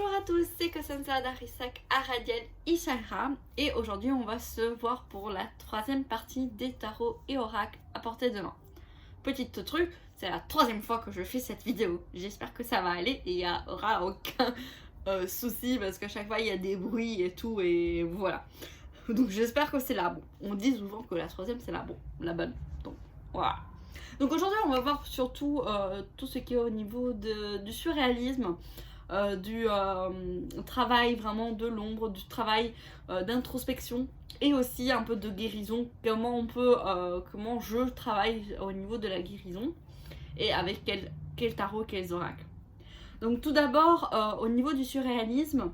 Bonjour à tous, c'est Kosanza Darisak Aradiel Ishara et aujourd'hui on va se voir pour la troisième partie des tarots et oracles à portée de main. Petite truc, c'est la troisième fois que je fais cette vidéo. J'espère que ça va aller et il n'y aura aucun souci parce qu'à chaque fois il y a des bruits et tout et voilà. Donc j'espère que c'est la bonne. On dit souvent que la troisième c'est la bonne. Donc voilà. Donc aujourd'hui on va voir surtout tout ce qui est au niveau du surréalisme. Du travail vraiment de l'ombre, du travail d'introspection et aussi un peu de guérison, comment je travaille au niveau de la guérison et avec quel tarot, quels oracles. Donc tout d'abord au niveau du surréalisme,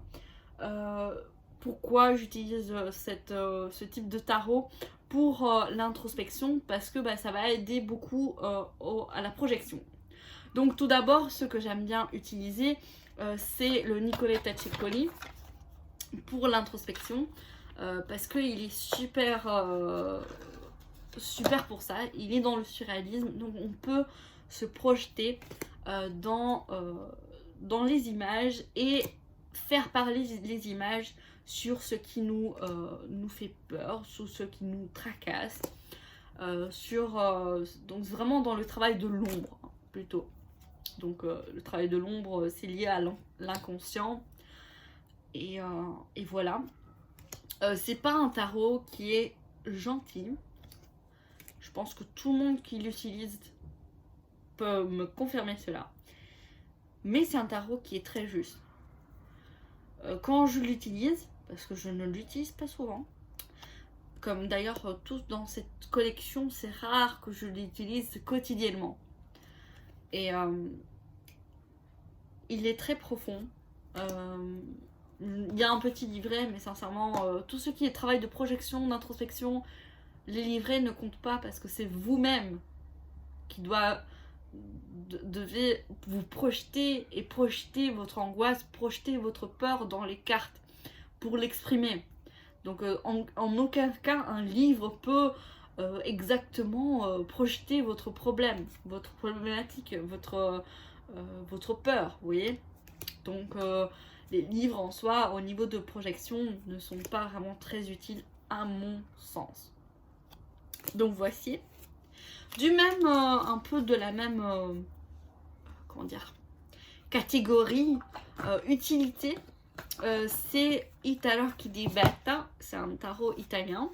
pourquoi j'utilise ce type de tarot pour l'introspection, parce que ça va aider beaucoup à la projection. Donc tout d'abord, ce que j'aime bien utiliser, c'est le Nicoletta Ciccoli pour l'introspection, parce qu'il est super pour ça. Il est dans le surréalisme, donc on peut se projeter dans les images et faire parler les images sur ce qui nous fait peur, sur ce qui nous tracasse, donc vraiment dans le travail de l'ombre plutôt. Donc le travail de l'ombre, c'est lié à l'inconscient. Et voilà. C'est pas un tarot qui est gentil. Je pense que tout le monde qui l'utilise peut me confirmer cela. Mais c'est un tarot qui est très juste. Quand je l'utilise, parce que je ne l'utilise pas souvent, comme d'ailleurs tous dans cette collection, c'est rare que je l'utilise quotidiennement. Et il est très profond. Il y a un petit livret, mais sincèrement, tout ce qui est travail de projection, d'introspection, les livrets ne comptent pas parce que c'est vous-même qui devez vous projeter et projeter votre angoisse, projeter votre peur dans les cartes pour l'exprimer. Donc en aucun cas un livre peut exactement projeter votre problème, votre problématique, votre peur, vous voyez. Donc les livres en soi au niveau de projection ne sont pas vraiment très utiles à mon sens. Donc voici du même un peu de la même comment dire, catégorie utilité. C'est Italo Chidibetta, c'est un tarot italien.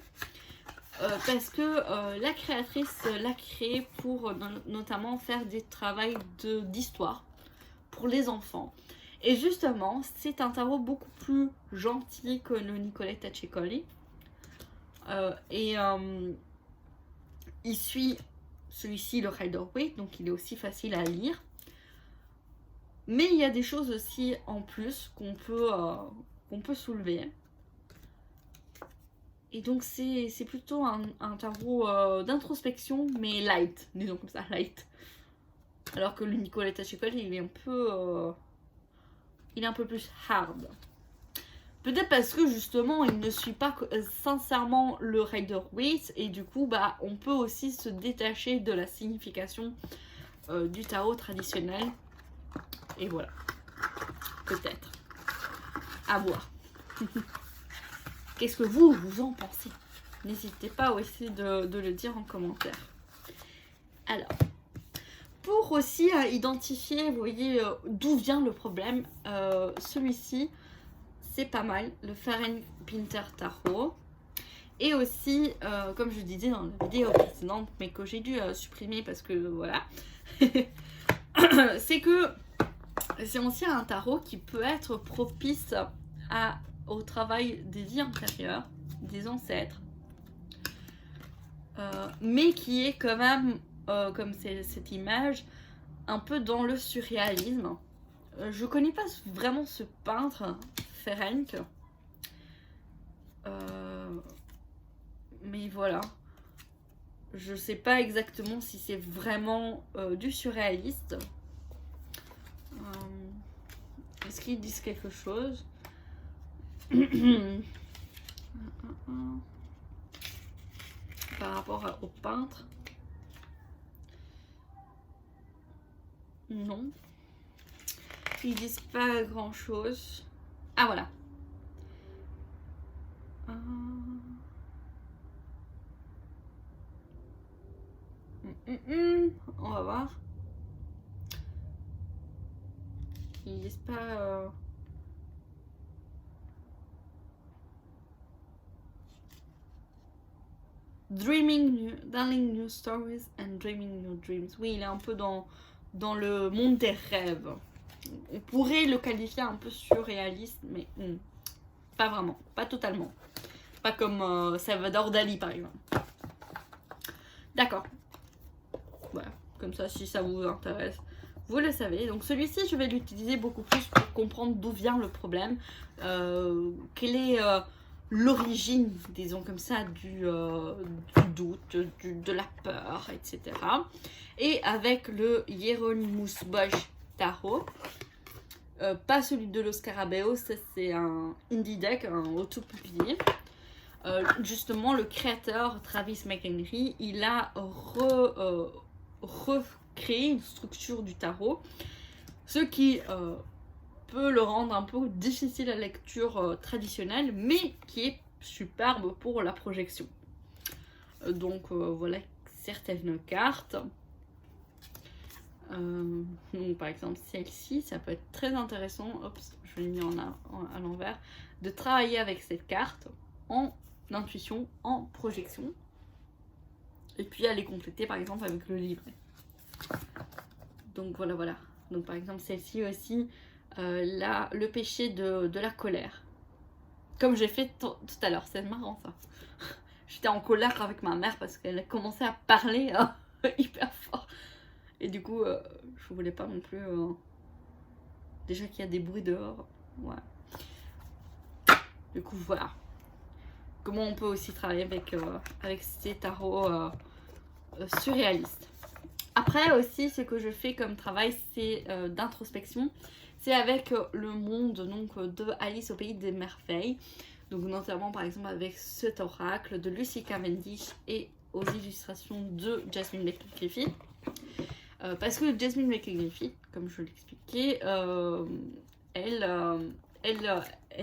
Parce que la créatrice l'a créé pour notamment faire des travaux d'histoire pour les enfants. Et justement, c'est un tarot beaucoup plus gentil que le Nicoletta Ciccoli. Il suit celui-ci, le Rider-Waite, donc il est aussi facile à lire. Mais il y a des choses aussi en plus qu'on peut soulever. Et donc c'est plutôt un tarot d'introspection, mais light, disons comme ça, light. Alors que le Nicoletta Ciccoli, il est un peu plus hard. Peut-être parce que justement, il ne suit pas sincèrement le Rider-Waite, et du coup, on peut aussi se détacher de la signification du tarot traditionnel. Et voilà. Peut-être. À voir. Qu'est-ce que vous en pensez? N'hésitez pas aussi de le dire en commentaire. Alors, pour aussi identifier, vous voyez, d'où vient le problème, celui-ci, c'est pas mal, le Ferenc Pinter Tarot. Et aussi, comme je disais dans la vidéo précédente, mais que j'ai dû supprimer parce que voilà, c'est que c'est aussi un tarot qui peut être propice au travail des vies antérieures, des ancêtres, mais qui est quand même, comme c'est cette image, un peu dans le surréalisme. Je connais pas vraiment ce peintre, Ferenc, mais voilà. Je sais pas exactement si c'est vraiment du surréaliste. Est-ce qu'ils disent quelque chose? Par rapport au peintre? Non. Ils disent pas grand chose. Ah voilà. On va voir. Ils disent pas... Darling new stories and dreaming new dreams. Oui, il est un peu dans le monde des rêves. On pourrait le qualifier un peu surréaliste, mais pas vraiment, pas totalement. Pas comme Salvador Dali par exemple. D'accord. Voilà, comme ça si ça vous intéresse, vous le savez. Donc celui-ci, je vais l'utiliser beaucoup plus pour comprendre d'où vient le problème. Quelle est l'origine, disons comme ça, du doute, de la peur, etc. Et avec le Hieronymus Bosch Tarot. Pas celui de Los Carabeos, ça c'est un indie deck, un auto-publié. Justement, le créateur Travis McHenry, il a recréé une structure du tarot, ce qui peut le rendre un peu difficile à la lecture traditionnelle, mais qui est superbe pour la projection. Donc voilà certaines cartes. Donc par exemple celle-ci, ça peut être très intéressant, je l'ai mis à l'envers, de travailler avec cette carte en intuition, en projection, et puis aller compléter par exemple avec le livret. Donc voilà. Donc par exemple celle-ci aussi, le péché de la colère. Comme j'ai fait tout à l'heure, c'est marrant ça. J'étais en colère avec ma mère parce qu'elle a commencé à parler hyper fort. Et du coup, je voulais pas non plus... déjà qu'il y a des bruits dehors. Ouais. Du coup, voilà. Comment on peut aussi travailler avec ces tarots surréalistes. Après aussi, ce que je fais comme travail, c'est d'introspection. C'est avec le monde donc, de Alice au pays des merveilles. Donc notamment par exemple avec cet oracle de Lucy Cavendish et aux illustrations de Jasmine Beck-Griffith. Parce que Jasmine Beck-Griffith, comme je l'expliquais, elle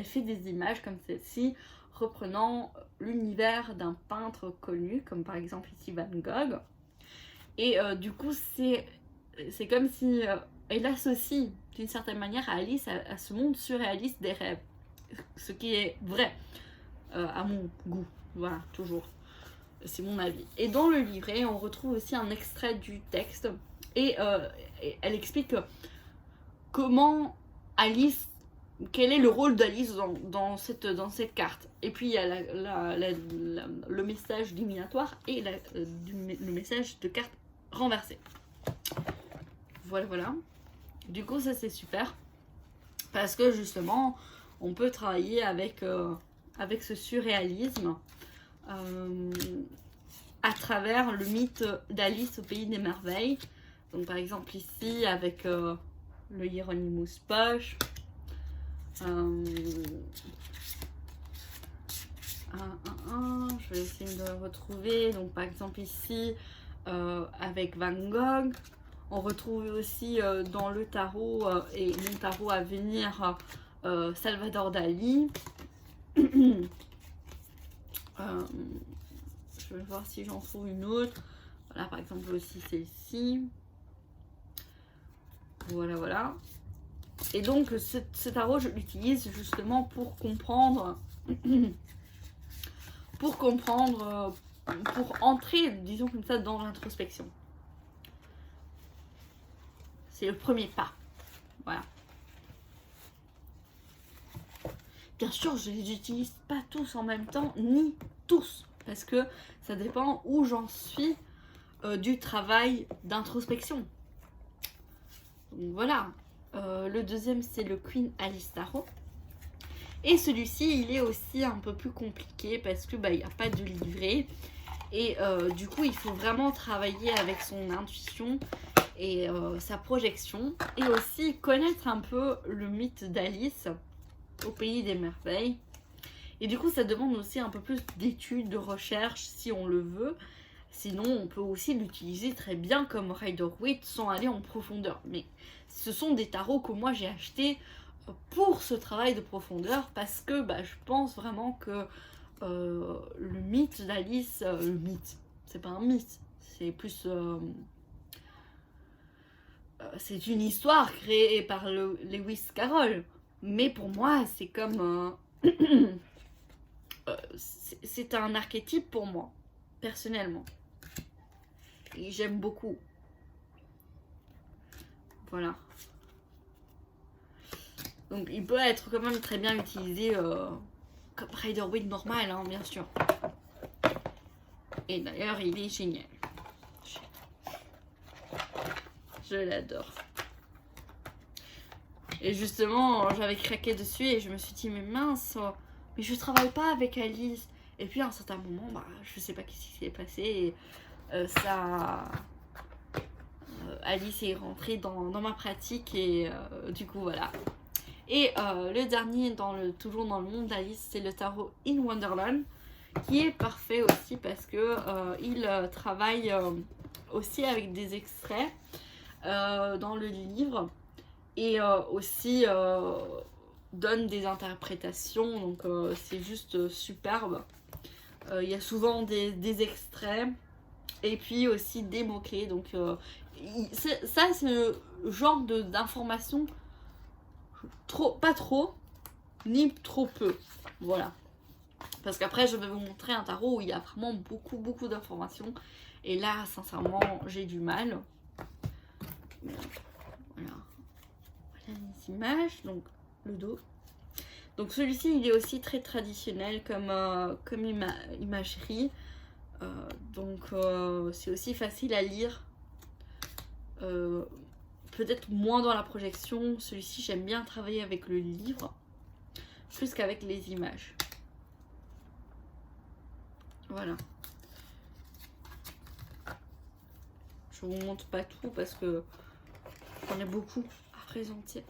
fait des images comme celle-ci, reprenant l'univers d'un peintre connu, comme par exemple ici Van Gogh. Et du coup, c'est comme si elle associe d'une certaine manière à Alice à ce monde surréaliste des rêves. Ce qui est vrai, à mon goût. Voilà, toujours. C'est mon avis. Et dans le livret, on retrouve aussi un extrait du texte. Et elle explique comment Alice, quel est le rôle d'Alice dans cette carte. Et puis il y a le message divinatoire et le message de carte renversée. Voilà. Du coup, ça c'est super. Parce que justement, on peut travailler avec ce surréalisme à travers le mythe d'Alice au pays des merveilles. Donc par exemple ici avec le Hieronymus Bosch. Je vais essayer de le retrouver. Donc par exemple ici avec Van Gogh. On retrouve aussi dans le tarot et mon tarot à venir Salvador Dali. Je vais voir si j'en trouve une autre. Voilà, par exemple aussi celle-ci. Voilà. Et donc ce tarot, je l'utilise justement pour comprendre, pour entrer, disons comme ça, dans l'introspection. C'est le premier pas. Voilà. Bien sûr, je ne les utilise pas tous en même temps, ni tous. Parce que ça dépend où j'en suis du travail d'introspection. Donc voilà. Le deuxième, c'est le Queen Alice Tarot. Et celui-ci, il est aussi un peu plus compliqué parce que il n'y a pas de livret. Et du coup, il faut vraiment travailler avec son intuition et sa projection. Et aussi connaître un peu le mythe d'Alice au pays des merveilles. Et du coup, ça demande aussi un peu plus d'études, de recherche, si on le veut. Sinon, on peut aussi l'utiliser très bien comme Rider-Waite sans aller en profondeur. Mais ce sont des tarots que moi j'ai achetés pour ce travail de profondeur parce que je pense vraiment que le mythe d'Alice, le mythe, c'est pas un mythe, c'est plus... c'est une histoire créée par Lewis Carroll. Mais pour moi, c'est comme... c'est un archétype pour moi, personnellement. Et j'aime beaucoup. Voilà. Donc il peut être quand même très bien utilisé comme Rider-Waite normal, hein, bien sûr. Et d'ailleurs, il est génial. Je l'adore. Et justement, j'avais craqué dessus et je me suis dit, mais mince, mais je travaille pas avec Alice. Et puis à un certain moment, je sais pas ce qui s'est passé. Et, Alice est rentrée dans ma pratique et du coup, voilà. Et le dernier, toujours dans le monde d'Alice, c'est le tarot In Wonderland, qui est parfait aussi parce que il travaille aussi avec des extraits dans le livre et aussi donne des interprétations, donc c'est juste superbe. Il y a souvent des extraits et puis aussi des mots-clés, donc ça c'est le genre d'informations pas trop ni trop peu, voilà. Parce qu'après je vais vous montrer un tarot où il y a vraiment beaucoup d'informations et là sincèrement j'ai du mal. Voilà les images, donc le dos. Donc celui-ci il est aussi très traditionnel comme imagerie, donc c'est aussi facile à lire, peut-être moins dans la projection. Celui-ci j'aime bien travailler avec le livre plus qu'avec les images. Voilà. Je vous montre pas tout parce que j'en ai beaucoup à présenter.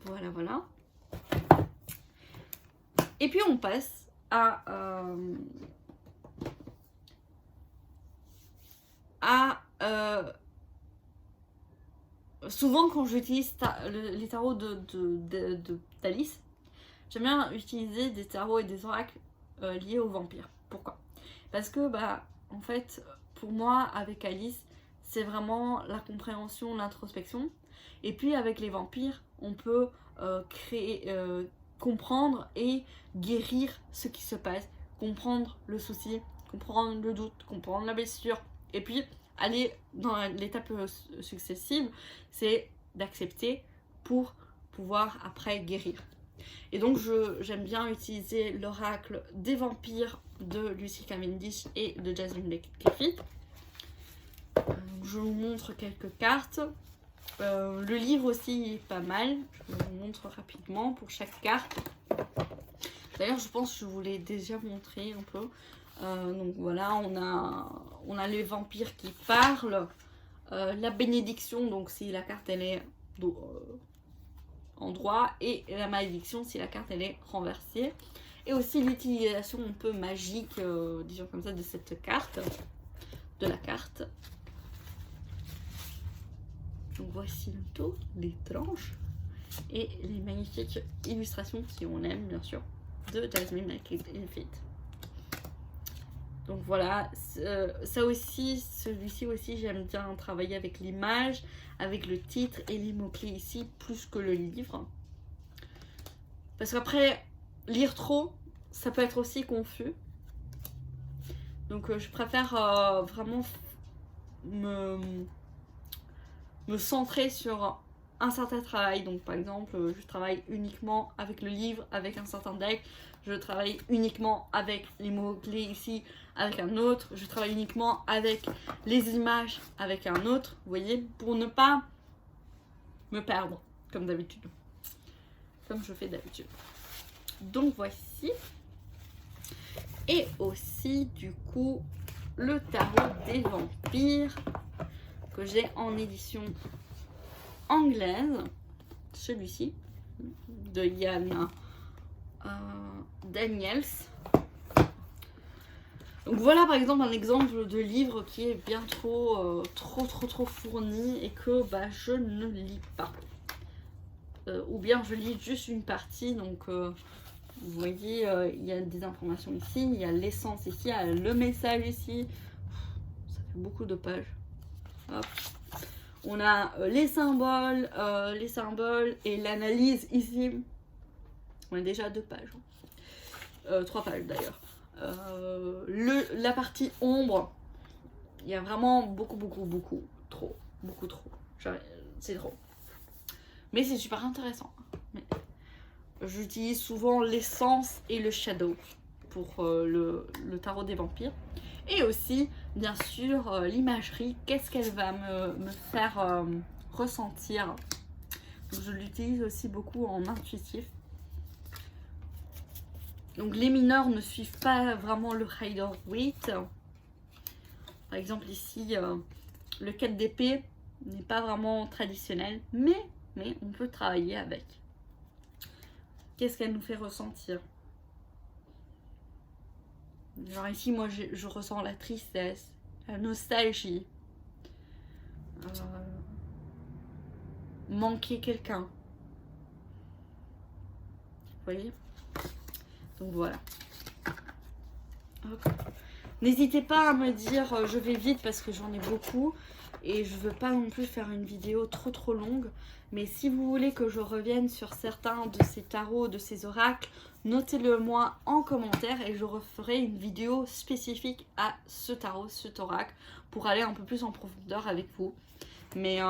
Voilà. Et puis on passe à souvent quand j'utilise les tarots d'Alice, j'aime bien utiliser des tarots et des oracles liés aux vampires. Pourquoi? Parce que en fait pour moi avec Alice c'est vraiment la compréhension, l'introspection, et puis avec les vampires on peut comprendre et guérir ce qui se passe, comprendre le souci, comprendre le doute, comprendre la blessure, et puis aller dans l'étape successive, c'est d'accepter pour pouvoir après guérir. Et donc j'aime bien utiliser l'oracle des vampires de Lucy Cavendish et de Jasmine Lake-Griffith. Je vous montre quelques cartes. Le livre aussi est pas mal. Je vous montre rapidement pour chaque carte. D'ailleurs je pense que je vous l'ai déjà montré un peu. Donc voilà, on a les vampires qui parlent, la bénédiction, donc si la carte elle est en droit, et la malédiction si la carte elle est renversée, et aussi l'utilisation un peu magique, disons comme ça, de cette carte, de la carte. Donc voici le dos, les tranches et les magnifiques illustrations, si on aime bien sûr, de Jasmine Lake-Griffith. Donc voilà, ça aussi, celui-ci aussi, j'aime bien travailler avec l'image, avec le titre et les mots-clés ici, plus que le livre. Parce qu'après, lire trop, ça peut être aussi confus. Donc je préfère vraiment me centrer sur un certain travail. Donc par exemple, je travaille uniquement avec le livre, avec un certain deck. Je travaille uniquement avec les mots-clés ici, avec un autre. Je travaille uniquement avec les images, avec un autre. Vous voyez, pour ne pas me perdre, comme d'habitude. Comme je fais d'habitude. Donc voici. Et aussi, du coup, le tarot des vampires que j'ai en édition anglaise. Celui-ci, de Ian Daniels. Donc voilà par exemple un exemple de livre qui est bien trop fourni et que bah, je ne lis pas. Ou bien je lis juste une partie, donc vous voyez il y a des informations ici, il y a l'essence ici, il y a le message ici. Ça fait beaucoup de pages. Hop. On a les symboles et l'analyse ici. On a déjà 2 pages. 3 pages d'ailleurs. La partie ombre, il y a vraiment beaucoup trop. C'est trop. Mais c'est super intéressant. J'utilise souvent l'essence et le shadow pour le tarot des vampires. Et aussi, bien sûr, l'imagerie, qu'est-ce qu'elle va me faire ressentir. Donc, je l'utilise aussi beaucoup en intuitif. Donc les mineurs ne suivent pas vraiment le Rider-Waite. Par exemple ici, le 4 d'épée n'est pas vraiment traditionnel, mais on peut travailler avec. Qu'est-ce qu'elle nous fait ressentir? Genre ici, moi je ressens la tristesse, la nostalgie, manquer quelqu'un. Vous voyez? Donc voilà. N'hésitez pas à me dire, je vais vite parce que j'en ai beaucoup et je veux pas non plus faire une vidéo trop longue. Mais si vous voulez que je revienne sur certains de ces tarots, de ces oracles, notez-le moi en commentaire et je referai une vidéo spécifique à ce tarot, cet oracle, pour aller un peu plus en profondeur avec vous. Mais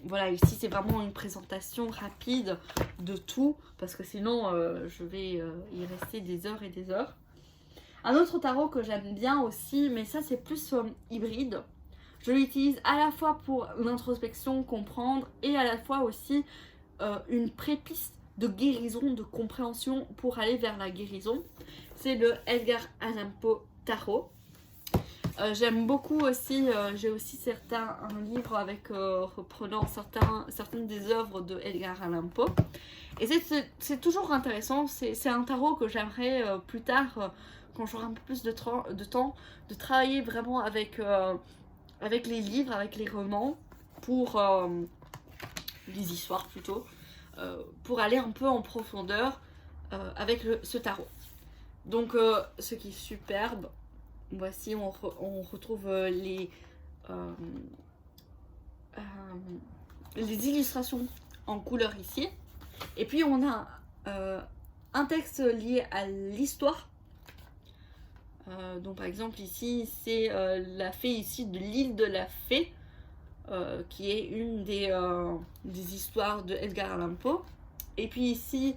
voilà, ici c'est vraiment une présentation rapide de tout, parce que sinon je vais y rester des heures et des heures. Un autre tarot que j'aime bien aussi, mais ça c'est plus hybride. Je l'utilise à la fois pour l'introspection, comprendre, et à la fois aussi une prépiste de guérison, de compréhension pour aller vers la guérison. C'est le Edgar Allan Poe Tarot. J'aime beaucoup aussi, j'ai aussi un livre avec reprenant certaines des œuvres de Edgar Allan Poe. Et c'est toujours intéressant, c'est un tarot que j'aimerais plus tard, quand j'aurai un peu plus de temps, de travailler vraiment avec les livres, avec les romans, pour les histoires plutôt, pour aller un peu en profondeur avec ce tarot. Donc ce qui est superbe, voici on retrouve les illustrations en couleur ici. Et puis on a un texte lié à l'histoire. Donc par exemple ici c'est la fée ici de l'île de la fée, qui est une des histoires de Edgar Allan Poe. Et puis ici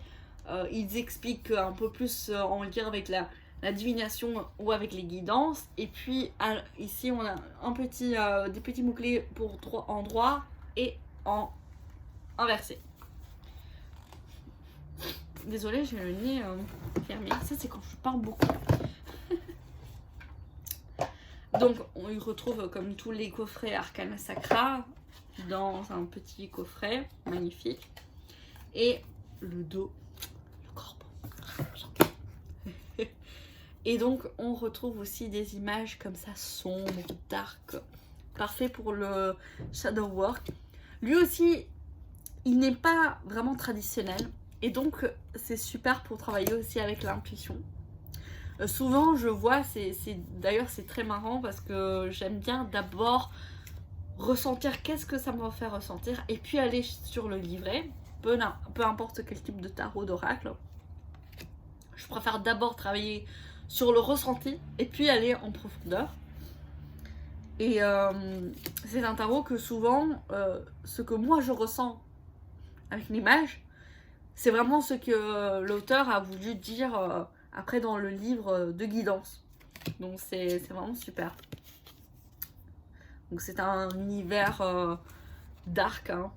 ils expliquent un peu plus en lien avec la divination ou avec les guidances. Et puis ici on a des petits mots-clés pour en droit et en inversé. Désolée, j'ai le nez fermé. Ça c'est quand je parle beaucoup. Donc on y retrouve comme tous les coffrets Arcana Sacra dans un petit coffret magnifique. Et le dos, le corbeau. Et donc on retrouve aussi des images comme ça sombres, dark, parfait pour le shadow work. Lui aussi, il n'est pas vraiment traditionnel et donc c'est super pour travailler aussi avec l'intuition. Souvent je vois, d'ailleurs c'est très marrant parce que j'aime bien d'abord ressentir qu'est-ce que ça me va faire ressentir et puis aller sur le livret, peu importe quel type de tarot d'oracle. Je préfère d'abord travailler sur le ressenti et puis aller en profondeur. Et c'est un tarot que souvent, ce que moi je ressens avec l'image, c'est vraiment ce que l'auteur a voulu dire après dans le livre de guidance. Donc c'est vraiment super. Donc c'est un univers dark. Hein.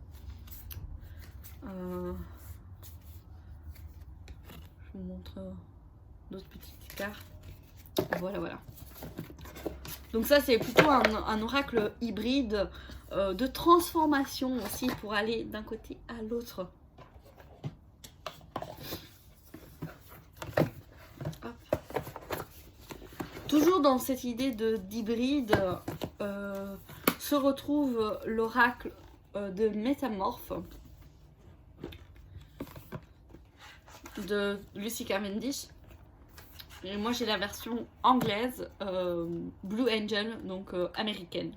Je vous montre d'autres petites cartes. Voilà. Donc ça c'est plutôt un oracle hybride de transformation aussi pour aller d'un côté à l'autre. Toujours dans cette idée d'hybride, se retrouve l'oracle de Métamorphe de Lucy Cavendish. Et moi j'ai la version anglaise, Blue Angel, donc américaine,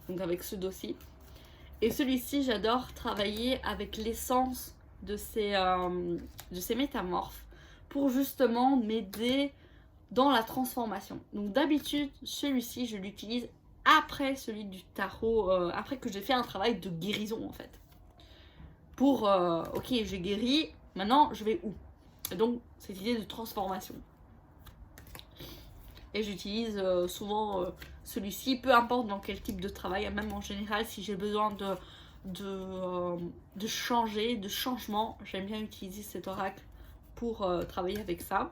donc avec ce dossier. Et celui-ci, j'adore travailler avec l'essence de ces métamorphes pour justement m'aider dans la transformation. Donc d'habitude, celui-ci, je l'utilise après celui du tarot, après que j'ai fait un travail de guérison en fait. Pour, ok, j'ai guéri, maintenant je vais où? Et donc, cette idée de transformation. Et j'utilise souvent celui-ci, peu importe dans quel type de travail, même en général, si j'ai besoin de changer, de changement, j'aime bien utiliser cet oracle pour travailler avec ça.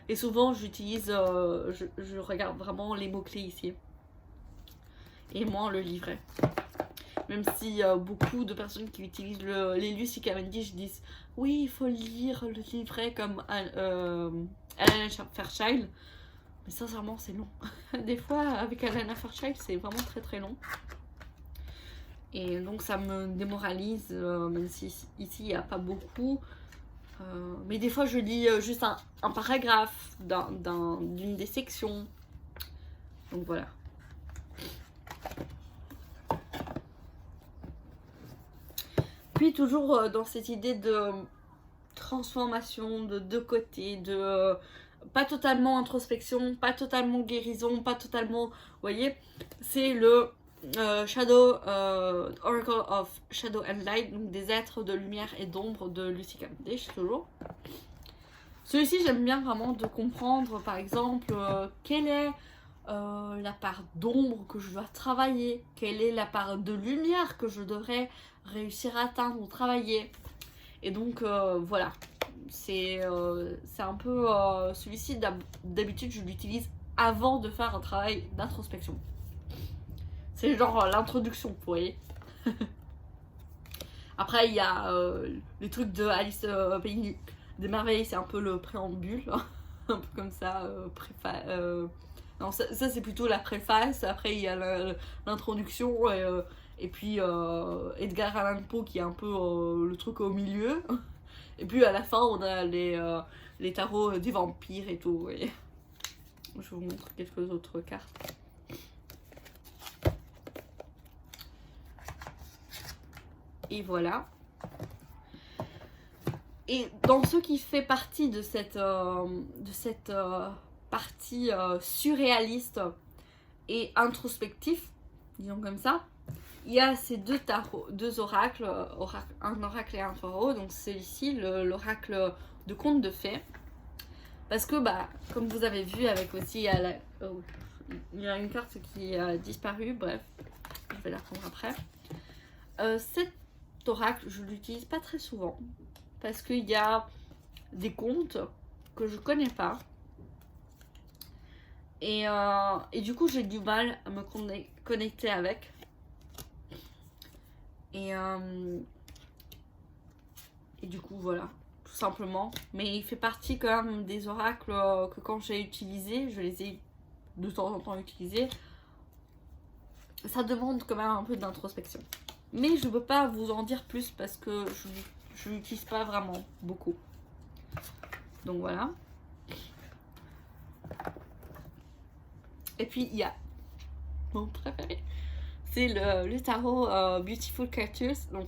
Et souvent, j'utilise, je regarde vraiment les mots-clés ici. Et moi, le livret. Même si beaucoup de personnes qui utilisent les Lucy Cavendish disent oui, il faut lire le livret comme Alana Fairchild. Mais sincèrement, c'est long. Des fois, avec Alana Fairchild, c'est vraiment très très long. Et donc, ça me démoralise, même si ici, il n'y a pas beaucoup. Mais des fois, je lis juste un paragraphe d'une des sections. Donc, voilà. Puis, toujours dans cette idée de transformation de deux côtés, pas totalement introspection, pas totalement guérison, pas totalement, vous voyez, c'est le Oracle of Shadow and Light, donc des êtres de lumière et d'ombre de Lucy Cavendish, toujours. Celui-ci, j'aime bien vraiment de comprendre, par exemple, quelle est la part d'ombre que je dois travailler, quelle est la part de lumière que je devrais réussir à atteindre ou travailler. Et donc, voilà, c'est un peu celui-ci, d'habitude, je l'utilise avant de faire un travail d'introspection. C'est genre l'introduction, vous voyez. Après, il y a les trucs de Alice Pays des Merveilles, c'est un peu le préambule, hein, un peu comme ça, non, ça c'est plutôt la préface. Après, il y a l'introduction et puis Edgar Allan Poe qui est un peu le truc au milieu. Et puis à la fin, on a les tarots des vampires et tout, vous voyez. Je vous montre quelques autres cartes. Et voilà. Et dans ce qui fait partie de cette partie surréaliste et introspectif, disons comme ça, il y a ces deux oracles, un oracle et un tarot. Donc celui-ci, l'oracle de conte de fées. Parce que, bah, comme vous avez vu avec aussi, il y a une carte qui a disparu, bref, je vais la reprendre après. Cet oracle, je l'utilise pas très souvent. Parce qu'il y a des contes que je connais pas. Et du coup, j'ai du mal à me connecter avec. Et du coup, voilà, tout simplement. Mais il fait partie quand même des oracles que quand j'ai utilisé, je les ai de temps en temps utilisés. Ça demande quand même un peu d'introspection. Mais je ne peux pas vous en dire plus parce que je l'utilise pas vraiment beaucoup. Donc voilà. Et puis il y a mon préféré. C'est le tarot Beautiful Creatures. Donc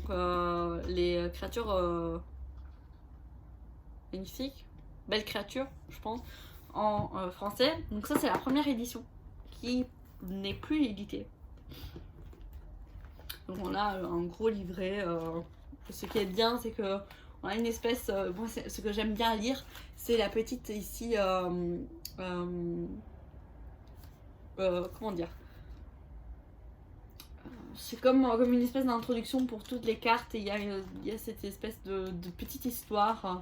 les créatures magnifiques. Belles créatures, je pense. En français. Donc ça c'est la première édition qui n'est plus éditée. Donc on a un gros livret. Ce qui est bien, c'est que on a une espèce. Moi, ce que j'aime bien lire, c'est la petite ici. Comment dire? C'est comme une espèce d'introduction pour toutes les cartes. Et il y a cette espèce de petite histoire.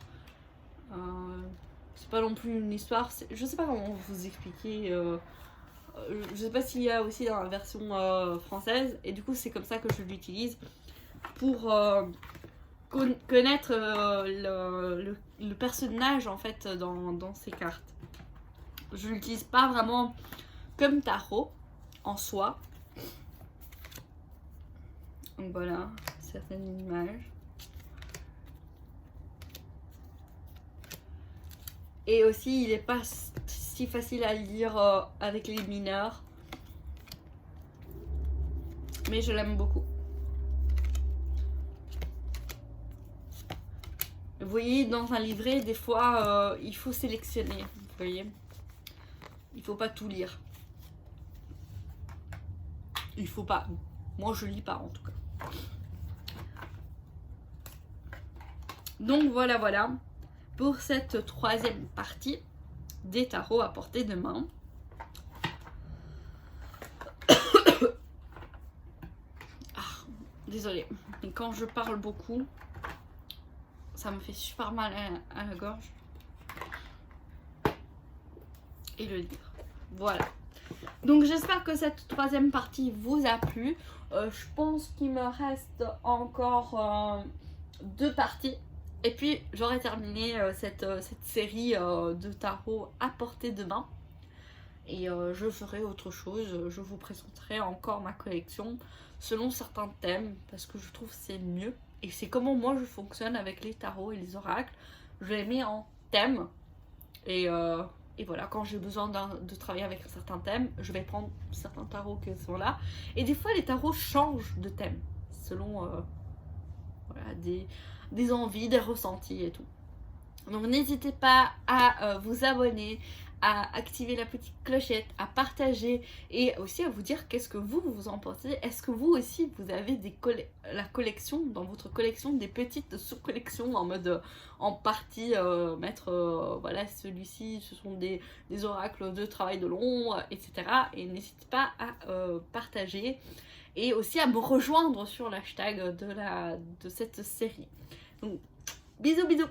C'est pas non plus une histoire. Je sais pas comment vous expliquer. Je sais pas s'il y a aussi dans la version française. Et du coup, c'est comme ça que je l'utilise pour connaître le personnage en fait dans ces cartes. Je l'utilise pas vraiment comme tarot en soi. Donc voilà, certaines images. Et aussi, il n'est pas si facile à lire avec les mineurs. Mais je l'aime beaucoup. Vous voyez, dans un livret, des fois, il faut sélectionner. Vous voyez, il faut pas tout lire. Il faut pas. Moi, je lis pas en tout cas. Donc voilà, voilà. Pour cette troisième partie des tarots à portée de main. Désolée, mais quand je parle beaucoup, ça me fait super mal à la gorge. Et le lire. Voilà. Donc j'espère que cette troisième partie vous a plu. Je pense qu'il me reste encore 2 parties. Et puis j'aurai terminé cette série de tarot à portée de main. Et je ferai autre chose. Je vous présenterai encore ma collection selon certains thèmes. Parce que je trouve que c'est mieux. Et c'est comment moi je fonctionne avec les tarots et les oracles. Je les mets en thème. Et voilà, quand j'ai besoin de travailler avec certains thèmes, je vais prendre certains tarots qui sont là. Et des fois, les tarots changent de thème selon voilà, des envies, des ressentis et tout. Donc n'hésitez pas à vous abonner, à activer la petite clochette, à partager et aussi à vous dire qu'est-ce que vous en pensez. Est-ce que vous aussi vous avez la collection, dans votre collection, des petites sous-collections en mode en partie mettre voilà, celui-ci ce sont des oracles de travail de l'ombre, etc. Et n'hésitez pas à partager et aussi à me rejoindre sur l'hashtag de cette série. Donc bisous bisous.